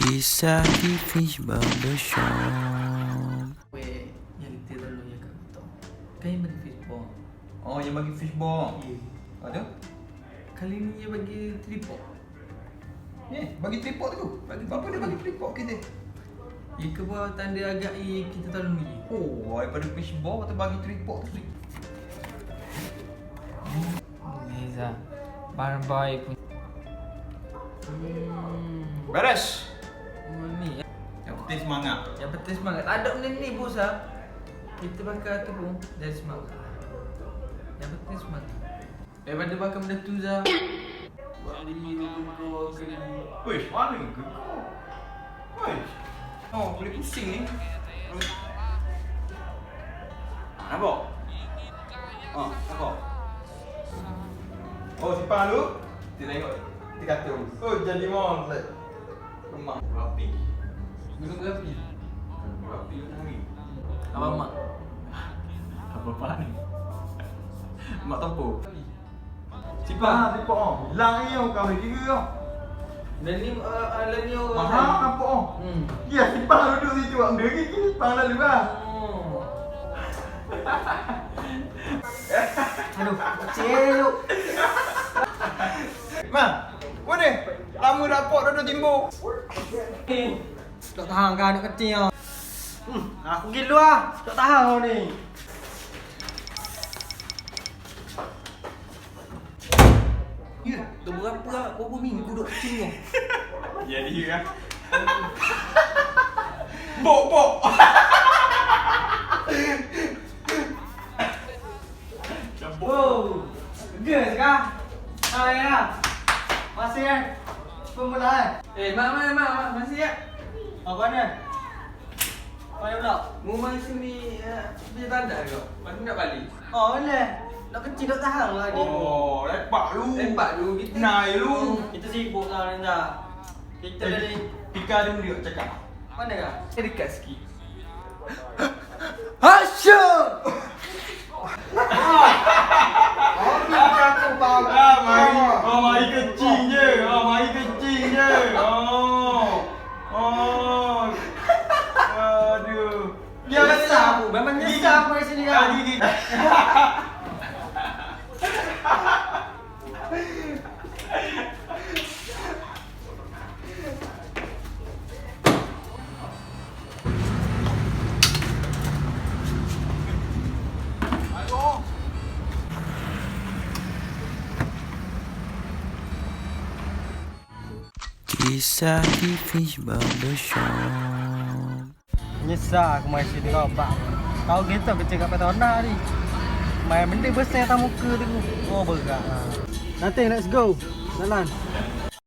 Kisah di finch barbershop. Weh, yang kita dulu ya kat betul. Kan yang bagi fishball. Oh, yang bagi fishball. Ya. Ada? Kali ni dia bagi tripod. Bagi tripod tu. Berapa dia bagi tripod kita? Ya ke buat tanda agak kita tolong ni. Oh, daripada fishball atau bagi tripod tu. Meza. Barbai pun. Beres. Ni. Yang penting semangat. Yang penting semangat. Tak ada benda ni bos ah. Kita bakar tu pun jadi semangat. Yang penting semangat. Daripada bakar benda tu Zah. Buat ni kau kena. Wih, mana ke? Wih. Oh, boleh pusing ni. Nampak? Nampak? Oh, simpan dulu. Kita tengok. Kita kata. Oh, jadi monster. Rumah rapi. Gunung berapi. Rapi hari. Abang mak. Apa ni? Mak tempo. Simpan. Simpan. Hilang ni kau ni kira kau. Dan ni ni orang. Mahal nampak. Ya, simpan duduk situ. Benda ni simpan lalu lah. Aduh, kecil. Mak, mana? Lama dapat duduk timbul. Tak tahan kan anak kecil. Aku pergi dulu lah. Tak tahan kau ni. Ya, dah berapa minggu duduk kecil kau. Jadi kan. Bok. Wow. Gegas kah? Ya. Masih kan? Pemula mak, masih ya? Apa ni? Mana pula? Mu masih ni dia tanda kau. Masih nak balik. Oh, boleh. Nak kecil tak tahan lah ni. Oh, lepak lu. Kita. Naik lu. Kita sibuk lah Renda. Kita dari Pika dia cakap. mana kah? Saya dekat sikit. Hasyuk! Pika tu bang. Mari kecil je. Aduh. Dia besar aku. Memang besar aku di sini kan. Gigi. Kisah di finch barbershop. Nyesal aku main sini kau bang. Kau gitu kecil kat petona ni. Main benda besar atas muka tu. Oh berat. Nanti let's go. Jalan.